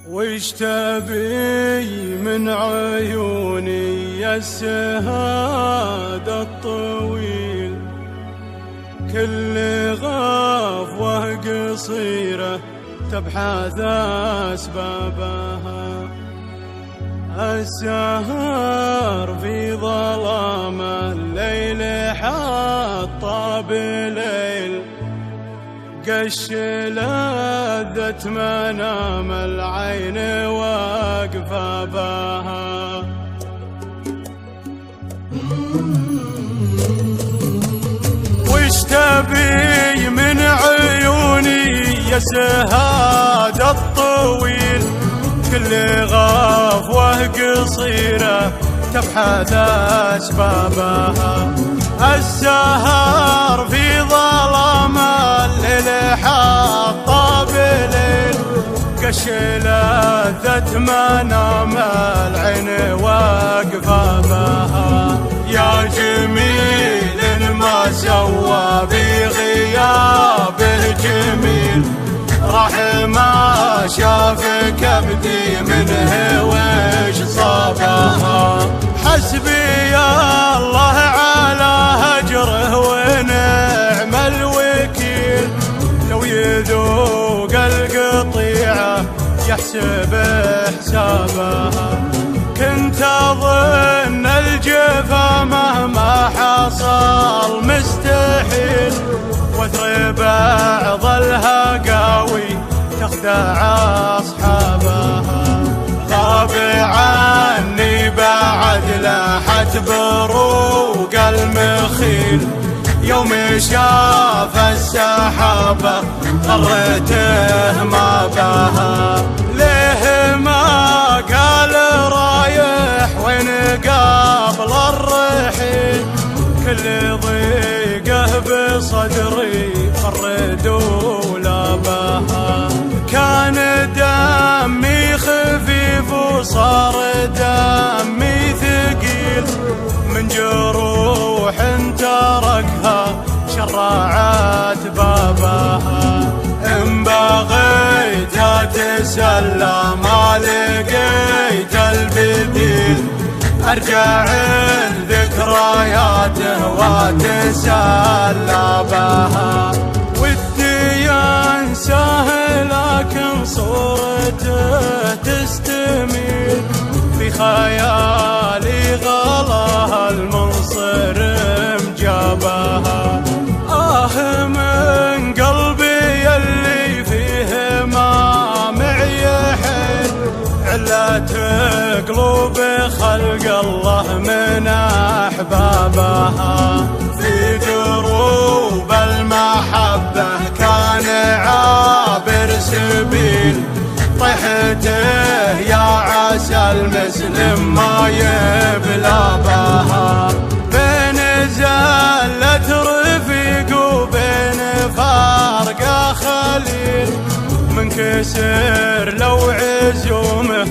وش تبي من عيوني يا السهاد الطويل؟ كل غفوة قصيرة تبحث أسبابها. السهر في ظلام الليل حاط بليل، قش لذة منام العين واقفة بها. وش تبي من عيوني يا سهاد الطويل؟ كل غفوة قصيرة تبحث أسبابها. السهر في ظلام الليل حاط بليل، قش لذة منام العين واقفة بها. يا جميل ما سوى بغيابه جميل، راح ما شاف كبدي منه وش صابها. حسبي الله على هجره ونعم الوكيل، لو يذوق القطيعة يحسب حسابها. كنت أظن الجفا مهما حصل مستحيل، وثر بعض الهقاوي تخدع أصحابها. غاب عني بعد لاحت بروق المخيل، يوم شاف السحابة غرته ما بها. ليه ما قال رايح وين قابل الرحيل؟ كل ضيقه بصدري فرد ولا بها. كان دمي خفيف وصار دمي ثقيل، من جروح تركها شرعت بابها. إن بغيت أتسلى ما لقيت البديل، أرجع ذكرياته واتسلى بها. ودي أنساه لكن صورته تستميل، في خيالي غلاها المنصرم جابها. من قلبي اللي فيه ما معي حيل، علة قلوب خلق الله من أحبابها. في دروب المحبة كان عابر سبيل، طيحته يا عسى المسلم ما يبلى بها. بين زلة رفيق وبين فارقة خليل، منكسر لو عزومه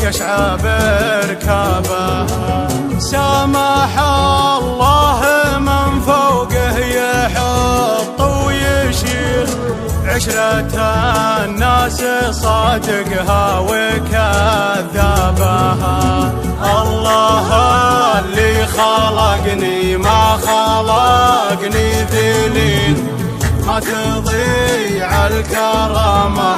يشعى بركابها. سامح الله من فوقه يحط ويشيل، عشرة الناس صادقها وكذابها. الله اللي خلقني ما خلقني ذليل، ما تضيع الكرامة